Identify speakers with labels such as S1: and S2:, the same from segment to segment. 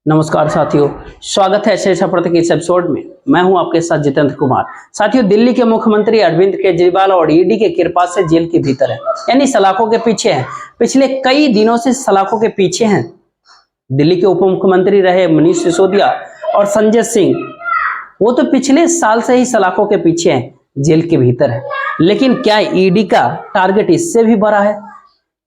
S1: नमस्कार साथियों, स्वागत है ऐसे प्रति के इस एपिसोड में। मैं हूं आपके साथ जितेंद्र कुमार। साथियों, दिल्ली के मुख्यमंत्री अरविंद केजरीवाल और ईडी के कृपा से जेल के भीतर है, यानी सलाखों के पीछे हैं। पिछले कई दिनों से सलाखों के पीछे हैं। दिल्ली के उप मुख्यमंत्री रहे मनीष सिसोदिया और संजय सिंह, वो तो पिछले साल से ही सलाखों के पीछे हैं, जेल के भीतर है। लेकिन क्या ईडी का टारगेट इससे भी बड़ा है?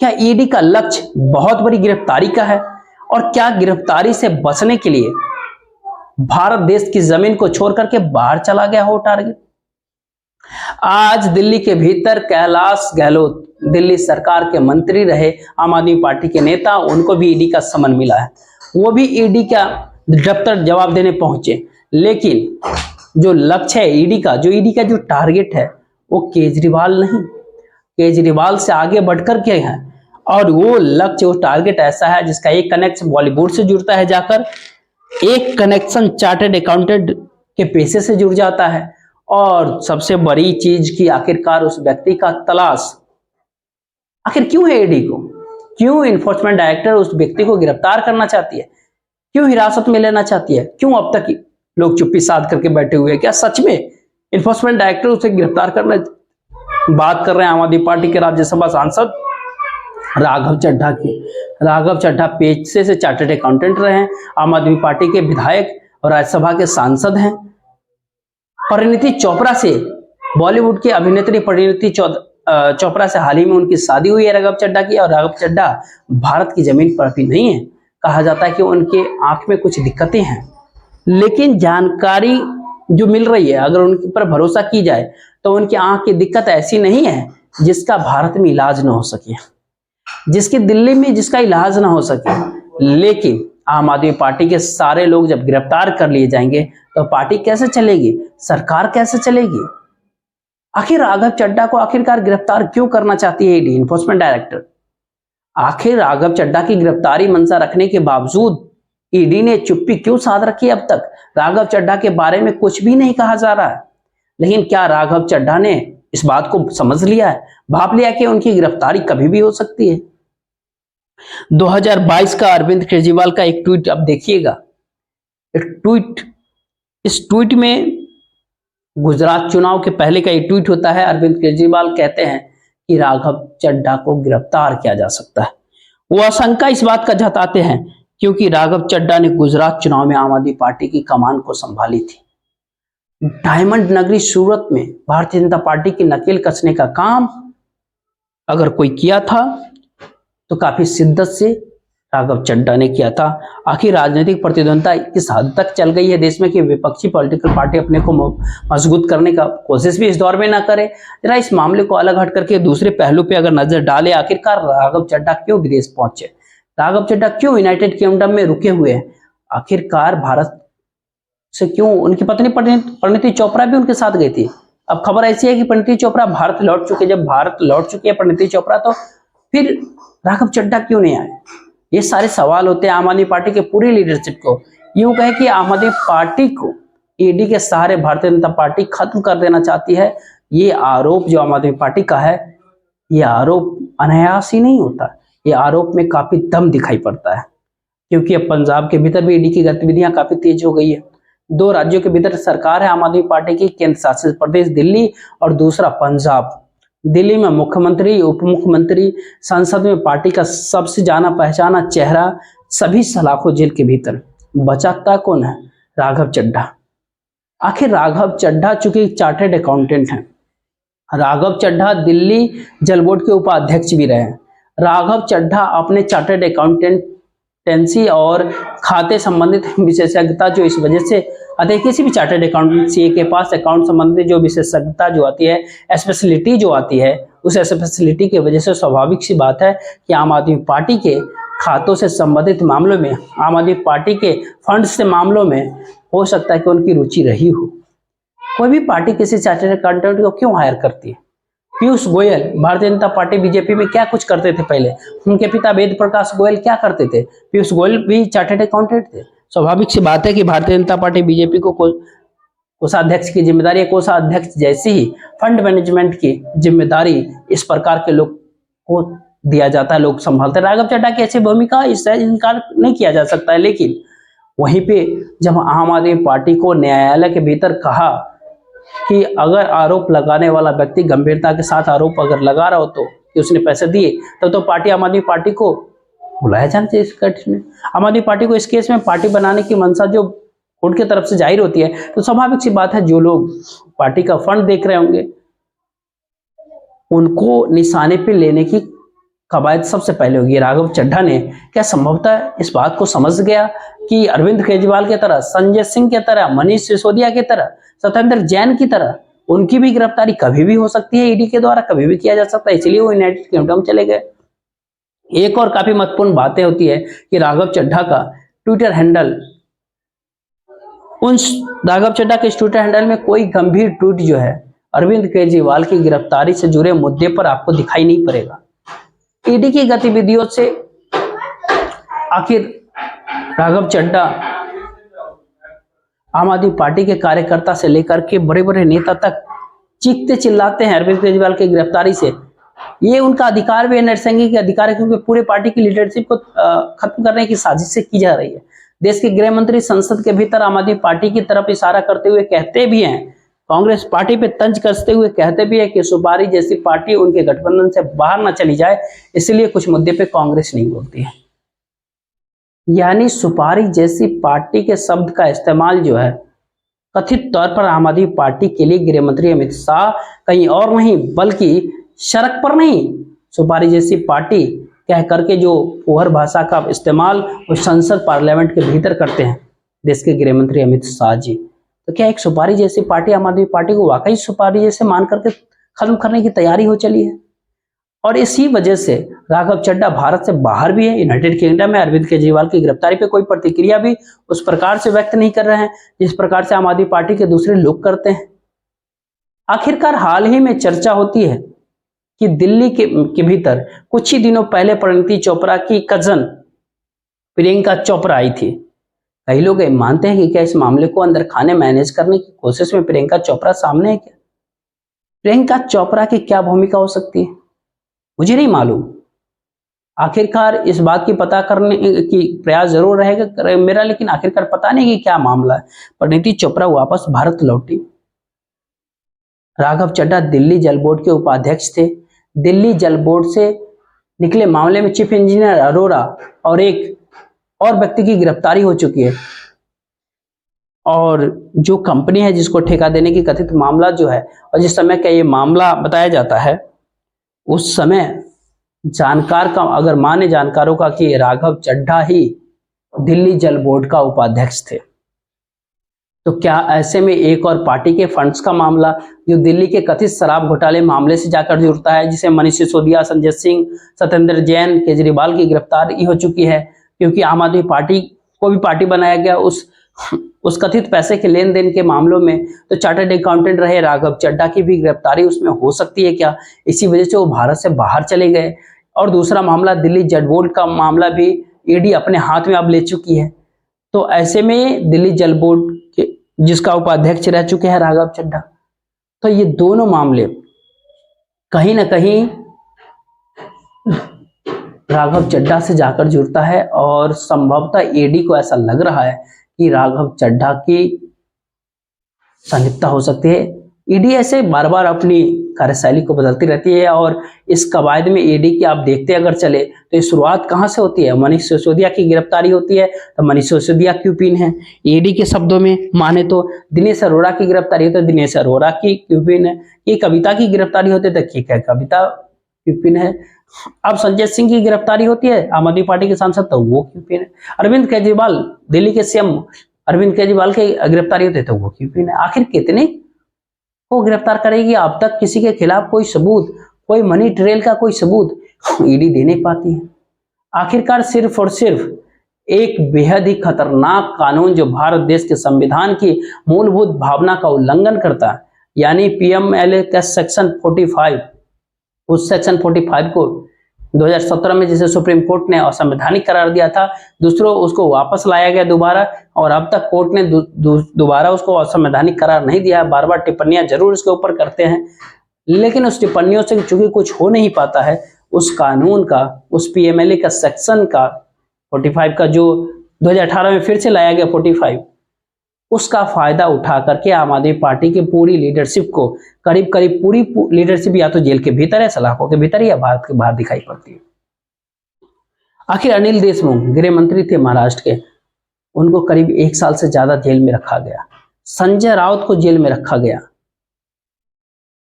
S1: क्या ईडी का लक्ष्य बहुत बड़ी गिरफ्तारी का है? और क्या गिरफ्तारी से बचने के लिए भारत देश की जमीन को छोड़ करके बाहर चला गया हो टारगेट? आज दिल्ली के भीतर कैलाश गहलोत, दिल्ली सरकार के मंत्री रहे, आम आदमी पार्टी के नेता, उनको भी ईडी का समन मिला है। वो भी ईडी का दफ्तर जवाब देने पहुंचे। लेकिन जो लक्ष्य है ईडी का, जो टारगेट है, वो केजरीवाल नहीं, केजरीवाल से आगे बढ़कर के है। और वो लक्ष्य, वो टारगेट ऐसा है जिसका एक कनेक्शन बॉलीवुड से जुड़ता है जाकर, एक कनेक्शन चार्टर्ड अकाउंटेंट के पेशे से जुड़ जाता है, और सबसे बड़ी चीज की आखिरकार उस व्यक्ति का तलाश आखिर क्यों है ईडी को? क्यों इन्फोर्समेंट डायरेक्टर उस व्यक्ति को गिरफ्तार करना चाहती है? क्यों हिरासत में लेना चाहती है? क्यों अब तक लोग चुप्पी साध करके बैठे हुए हैं? क्या सच में इन्फोर्समेंट डायरेक्टर उसे गिरफ्तार करना? बात कर रहे हैं आम आदमी पार्टी के राज्यसभा सांसद राघव चड्ढा की। राघव चड्ढा पेशे से चार्टर्ड अकाउंटेंट रहे हैं, आम आदमी पार्टी के विधायक और राज्यसभा के सांसद हैं। परिणीति चोपड़ा से, बॉलीवुड की अभिनेत्री परिणीति चोपड़ा से हाल ही में उनकी शादी हुई है राघव चड्ढा की। और राघव चड्ढा भारत की जमीन पर भी नहीं है। कहा जाता है कि उनके आंख में कुछ दिक्कतें हैं, लेकिन जानकारी जो मिल रही है, अगर उनके पर भरोसा की जाए, तो उनकी आंख की दिक्कत ऐसी नहीं है जिसका भारत में इलाज ना हो सके, जिसकी दिल्ली में जिसका इलाज ना हो सके। लेकिन आम आदमी पार्टी के सारे लोग जब गिरफ्तार कर लिए जाएंगे तो पार्टी कैसे चलेगी? सरकार कैसे चलेगी? आखिर राघव चड्ढा को आखिरकार गिरफ्तार क्यों करना चाहती है ईडी, इन्फोर्समेंट डायरेक्टर? आखिर राघव चड्ढा की गिरफ्तारी मंशा रखने के बावजूद ईडी ने चुप्पी क्यों साध रखी? अब तक राघव चड्ढा के बारे में कुछ भी नहीं कहा जा रहा है। लेकिन क्या राघव चड्ढा ने इस बात को समझ लिया है, भाप लिया कि उनकी गिरफ्तारी कभी भी हो सकती है? 2022 का अरविंद केजरीवाल का एक ट्वीट अब देखिएगा। इस ट्वीट में गुजरात चुनाव के पहले का एक ट्वीट होता है। अरविंद केजरीवाल कहते हैं कि राघव चड्ढा को गिरफ्तार किया जा सकता है। वो आशंका इस बात का जताते हैं क्योंकि राघव चड्ढा ने गुजरात चुनाव में आम आदमी पार्टी की कमान को संभाली थी। डायमंड नगरी सूरत में भारतीय जनता पार्टी की नकेल कसने का काम अगर कोई किया था तो काफी शिद्दत से राघव चड्ढा ने किया था। आखिर राजनीतिक प्रतिद्वंदता किस हद तक चल गई है देश में कि विपक्षी पॉलिटिकल पार्टी अपने को मजबूत करने का कोशिश भी इस दौर में ना करे। जरा इस मामले को अलग हट करके दूसरे पहलू पे अगर नजर डाले, आखिरकार राघव चड्ढा क्यों विदेश पहुंचे? राघव चड्ढा क्यों यूनाइटेड किंगडम में रुके हुए हैं? आखिरकार भारत से क्यों? उनकी पत्नी परिणीति चोपड़ा भी उनके साथ गई थी। अब खबर ऐसी है कि परिणीति चोपड़ा भारत लौट चुके। जब भारत लौट चुकी है परिणीति चोपड़ा, तो फिर राघव चड्ढा क्यों नहीं आए? ये सारे सवाल होते हैं आम आदमी पार्टी के पूरी लीडरशिप को। यूं कहे कि आम आदमी पार्टी को ईडी के सहारे भारतीय जनता पार्टी खत्म कर देना चाहती है। ये आरोप जो आम आदमी पार्टी का है, ये आरोप अनायास ही नहीं होता। ये आरोप में काफी दम दिखाई पड़ता है, क्योंकि अब पंजाब के भीतर भी ईडी की गतिविधियां काफी तेज हो गई है। 2 राज्यों के भीतर सरकार है आम आदमी पार्टी की, केंद्र शासित प्रदेश दिल्ली और दूसरा पंजाब। दिल्ली में मुख्यमंत्री, उप मुख्यमंत्री, संसद में पार्टी का सबसे जाना पहचाना चेहरा, सभी सलाखों जेल के भीतर। बचाता कौन है? राघव चड्ढा। आखिर राघव चड्ढा चूंकि चार्टर्ड अकाउंटेंट हैं, राघव चड्ढा दिल्ली जल बोर्ड के उपाध्यक्ष भी रहे हैं। राघव चड्ढा अपने चार्टर्ड अकाउंटेंसी और खाते संबंधित विशेषज्ञता जो इस वजह से अतः किसी भी चार्टर्ड अकाउंटेंसी के पास अकाउंट संबंधित जो विशेषज्ञता जो आती है, स्पेशलिटी जो आती है, उस स्पेशलिटी की वजह से स्वाभाविक सी बात है कि आम आदमी पार्टी के खातों से संबंधित मामलों में, आम आदमी पार्टी के फंड से मामलों में हो सकता है कि उनकी रुचि रही हो। कोई भी पार्टी किसी चार्टर्ड अकाउंटेंट को क्यों हायर करती है? पीयूष गोयल भारतीय जनता पार्टी बीजेपी में क्या कुछ करते थे पहले? उनके पिता वेद प्रकाश गोयल क्या करते थे? पीयूष गोयल भी चार्टर्ड अकाउंटेंट थे। स्वाभाविक सी बात है कि भारतीय जनता पार्टी बीजेपी को कोषाध्यक्ष की जिम्मेदारी है, कोषाध्यक्ष जैसी ही फंड मैनेजमेंट की जिम्मेदारी इस प्रकार के लोग को दिया जाता है, लोग संभालते हैं। राघव चड्ढा की ऐसी भूमिका इससे इनकार नहीं किया जा सकता है, लेकिन वहीं पे जब आम आदमी पार्टी को न्यायालय के भीतर कहा कि अगर आरोप लगाने वाला व्यक्ति गंभीरता के साथ आरोप अगर लगा रहा हो तो कि उसने पैसे दिए, तब तो पार्टी आम आदमी पार्टी को बुलाया जाना चाहिए इस केस में। आम आदमी पार्टी को इस केस में पार्टी बनाने की मंशा जो कोर्ट की तरफ से जाहिर होती है, तो स्वाभाविक सी बात है जो लोग पार्टी का फंड देख रहे होंगे उनको निशाने पे लेने की कवायद सबसे पहले होगी। राघव चड्ढा ने क्या संभवतः इस बात को समझ गया कि अरविंद केजरीवाल की तरह, संजय सिंह की तरह, मनीष सिसोदिया की तरह, सत्येंद्र जैन की तरह उनकी भी गिरफ्तारी कभी भी हो सकती है, ईडी के द्वारा कभी भी किया जा सकता है, इसलिए वो यूनाइटेड किंगडम चले गए। एक और काफी महत्वपूर्ण बातें होती है कि राघव चड्ढा का ट्विटर हैंडल, उन राघव चड्ढा के ट्विटर हैंडल में कोई गंभीर ट्वीट जो है अरविंद केजरीवाल की गिरफ्तारी से जुड़े मुद्दे पर आपको दिखाई नहीं पड़ेगा। ईडी की गतिविधियों से आखिर राघव चड्ढा आम आदमी पार्टी के कार्यकर्ता से लेकर के बड़े बड़े नेता तक चीखते चिल्लाते हैं अरविंद केजरीवाल की गिरफ्तारी से। ये उनका अधिकार भी है, नरसंगी के अधिकार है, क्योंकि पूरे पार्टी की लीडरशिप को खत्म करने की साजिश से की जा रही है। देश के गृह मंत्री संसद के भीतर आम आदमी पार्टी की तरफ इशारा करते हुए कहते भी हैं, कांग्रेस पार्टी पे तंज कसते हुए कहते भी है कि सुपारी जैसी पार्टी उनके गठबंधन से बाहर ना चली जाए, इसलिए कुछ मुद्दे पे कांग्रेस नहीं बोलती है। यानी सुपारी जैसी पार्टी के शब्द का इस्तेमाल जो है कथित तौर पर आम आदमी पार्टी के लिए गृह मंत्री अमित शाह कहीं और नहीं बल्कि सड़क पर नहीं, सुपारी जैसी पार्टी कह करके जो फुहर भाषा का इस्तेमाल वो संसद पार्लियामेंट के भीतर करते हैं देश के गृह मंत्री अमित शाह जी। तो क्या एक सुपारी जैसी पार्टी आम आदमी पार्टी को वाकई सुपारी जैसे मान करके खत्म करने की तैयारी हो चली है? और इसी वजह से राघव चड्ढा भारत से बाहर भी है, यूनाइटेड किंगडम में अरविंद केजरीवाल की गिरफ्तारी पे कोई प्रतिक्रिया भी उस प्रकार से व्यक्त नहीं कर रहे हैं जिस प्रकार से आम आदमी पार्टी के दूसरे लोग करते हैं। आखिरकार हाल ही में चर्चा होती है कि दिल्ली के भीतर कुछ ही दिनों पहले परिणीति चोपड़ा की कजन प्रियंका चोपड़ा आई थी। कई लोग मानते हैं कि क्या इस मामले को अंदर खाने मैनेज करने की कोशिश में प्रियंका चोपड़ा सामने है क्या? प्रियंका चोपड़ा की क्या भूमिका हो सकती है मुझे नहीं मालूम। आखिरकार इस बात की पता करने की प्रयास जरूर रहेगा मेरा, लेकिन आखिरकार पता नहीं कि क्या मामला है। परिणीति चोपड़ा वापस भारत लौटी। राघव चड्ढा दिल्ली जल बोर्ड के उपाध्यक्ष थे। दिल्ली जल बोर्ड से निकले मामले में चीफ इंजीनियर अरोरा और एक और व्यक्ति की गिरफ्तारी हो चुकी है, और जो कंपनी है जिसको ठेका देने की कथित मामला जो है और जिस समय का ये मामला बताया जाता है उस समय जानकार का अगर माने जानकारों का कि राघव चड्ढा ही दिल्ली जल बोर्ड का उपाध्यक्ष थे। तो क्या ऐसे में एक और पार्टी के फंड्स का मामला जो दिल्ली के कथित शराब घोटाले मामले से जाकर जुड़ता है, जिसे मनीष सिसोदिया, संजय सिंह, सत्येंद्र जैन, केजरीवाल की गिरफ्तारी हो चुकी है क्योंकि आम आदमी पार्टी को भी पार्टी बनाया गया उस कथित पैसे के लेन देन के मामलों में, तो चार्टर्ड अकाउंटेंट रहे राघव चड्ढा की भी गिरफ्तारी उसमें हो सकती है क्या? इसी वजह से वो भारत से बाहर चले गए। और दूसरा मामला दिल्ली जल बोर्ड का मामला भी ईडी अपने हाथ में अब ले चुकी है। तो ऐसे में दिल्ली जल बोर्ड के जिसका उपाध्यक्ष रह चुके हैं राघव चड्ढा, तो ये दोनों मामले कहीं ना कहीं राघव चड्ढा से जाकर जुड़ता है और संभवतः ईडी को ऐसा लग रहा है कि राघव चड्ढा की संलिप्तता हो सकती है। ईडी ऐसे बार बार अपनी कार्यशैली को बदलती रहती है और इस कवायद में ईडी की आप देखते अगर चले तो ये शुरुआत कहां से होती है? मनीष सिसोदिया की गिरफ्तारी होती है तो मनीष सिसोदिया क्यूपिन है। ईडी के शब्दों में माने तो दिनेश अरोड़ा की गिरफ्तारी होती है, दिनेश अरोड़ा की क्यूपिन है। ये कविता की गिरफ्तारी होती है तो ठीक है, कविता क्यूपिन है। अब संजय सिंह की गिरफ्तारी होती है, आम आदमी पार्टी के सांसद, तो वो क्यूपिन है। अरविंद केजरीवाल, दिल्ली के सीएम अरविंद केजरीवाल की गिरफ्तारी होती है तो वो क्यूपिन है। आखिर कितने को गिरफ्तार करेगी? अब तक किसी के खिलाफ कोई सबूत, कोई मनी ट्रेल का कोई सबूत ईडी दे नहीं पाती है। आखिरकार सिर्फ और सिर्फ एक बेहद ही खतरनाक कानून जो भारत देश के संविधान की मूलभूत भावना का उल्लंघन करता है, यानी पीएमएलए का सेक्शन 45, उस सेक्शन 45 को 2017 में जिसे सुप्रीम कोर्ट ने असंवैधानिक करार दिया था, दूसरों उसको वापस लाया गया दोबारा, और अब तक कोर्ट ने दोबारा उसको असंवैधानिक करार नहीं दिया। बार बार टिप्पणियां जरूर इसके ऊपर करते हैं, लेकिन उस टिप्पणियों से चूंकि कुछ हो नहीं पाता है, उस कानून का, उस पीएमएलए का सेक्शन का 45 का जो 2018 में फिर से लाया गया 45, उसका फायदा उठा करके आम आदमी पार्टी की पूरी लीडरशिप को, करीब करीब पूरी लीडरशिप या तो जेल के भीतर है, सलाखों के भीतर, या भारत के बाहर दिखाई पड़ती है। आखिर अनिल देशमुख गृह मंत्री थे महाराष्ट्र के, उनको करीब 1 साल से ज्यादा जेल में रखा गया। संजय राउत को जेल में रखा गया।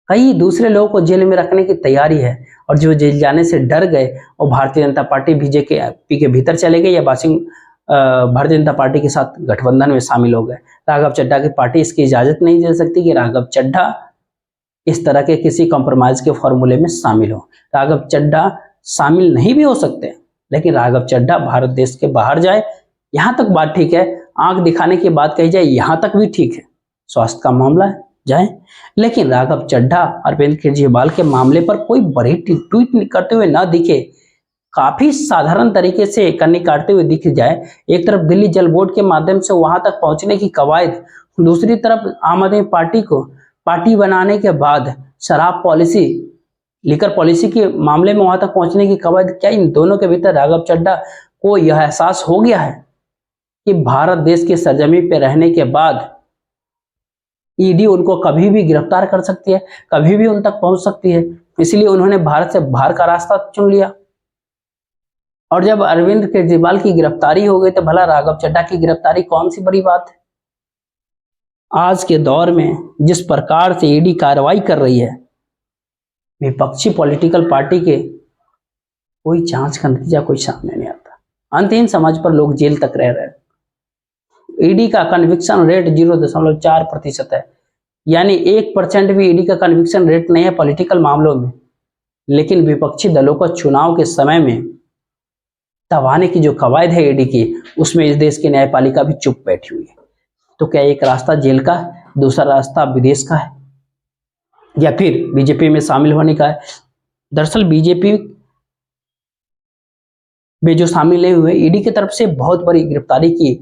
S1: कई दूसरे लोगों को जेल में रखने की तैयारी है, और जो जेल जाने से डर गए और भारतीय जनता पार्टी बीजेपी के भीतर चले गए या भारतीय जनता पार्टी के साथ गठबंधन में शामिल हो गए। राघव चड्ढा की पार्टी इसकी इजाजत नहीं दे सकती कि राघव चड्ढा इस तरह के किसी कॉम्प्रोमाइज के फॉर्मूले में शामिल हो। राघव चड्ढा शामिल नहीं भी हो सकते, लेकिन राघव चड्ढा भारत देश के बाहर जाए, यहां तक बात ठीक है, आंख दिखाने की बात कही जाए यहां तक भी ठीक है, स्वास्थ्य का मामला है जाए, लेकिन राघव चड्ढा अरविंद केजरीवाल के मामले पर कोई बड़ी ट्वीट करते हुए ना दिखे, काफी साधारण तरीके से कन्नी काटते हुए दिख जाए। एक तरफ दिल्ली जल बोर्ड के माध्यम से वहां तक पहुंचने की कवायद, दूसरी तरफ आम आदमी पार्टी को पार्टी बनाने के बाद शराब पॉलिसी, लिकर पॉलिसी के मामले में वहां तक पहुंचने की कवायद, क्या इन दोनों के भीतर राघव चड्ढा को यह एहसास हो गया है कि भारत देश की सरजमीन पे रहने के बाद ईडी उनको कभी भी गिरफ्तार कर सकती है, कभी भी उन तक पहुंच सकती है, इसलिए उन्होंने भारत से बाहर का रास्ता चुन लिया। और जब अरविंद केजरीवाल की गिरफ्तारी हो गई तो भला राघव चड्ढा की गिरफ्तारी कौन सी बड़ी बात है। आज के दौर में जिस प्रकार से ईडी कार्रवाई कर रही है, विपक्षी पॉलिटिकल पार्टी के कोई जांच का नतीजा कोई सामने नहीं आता। अंतहीन समाज पर लोग जेल तक रह रहे हैं। ईडी का कन्विक्शन रेट 0.4% है, यानी 1% भी ईडी का कन्विक्शन रेट नहीं है पॉलिटिकल मामलों में। लेकिन विपक्षी दलों को चुनाव के समय में दबाने की जो कवायद है ईडी की, उसमें इस देश की न्यायपालिका भी चुप बैठी हुई है। तो क्या एक रास्ता जेल का है, दूसरा रास्ता विदेश का है, या फिर बीजेपी में शामिल होने का है। दरअसल बीजेपी में जो शामिल नहीं हुए, ईडी की तरफ से बहुत बड़ी गिरफ्तारी की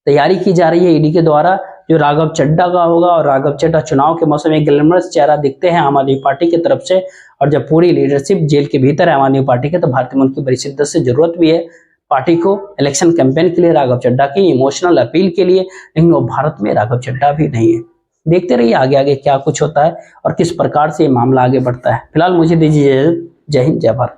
S1: तैयारी की जा रही है ईडी के द्वारा, जो राघव चड्ढा का होगा। और राघव चड्ढा चुनाव के मौसम में ग्लैमरस चेहरा दिखते हैं आम आदमी पार्टी की तरफ से, और जब पूरी लीडरशिप जेल के भीतर है आम आदमी पार्टी के, तो भारतीय मन की बड़ी शिद्दत से जरूरत भी है पार्टी को इलेक्शन कैंपेन के लिए, राघव चड्ढा की इमोशनल अपील के लिए। लेकिन वो भारत में राघव चड्ढा भी नहीं है। देखते रहिए आगे आगे क्या कुछ होता है और किस प्रकार से ये मामला आगे बढ़ता है। फिलहाल मुझे दीजिए जय हिंद, जय भारत।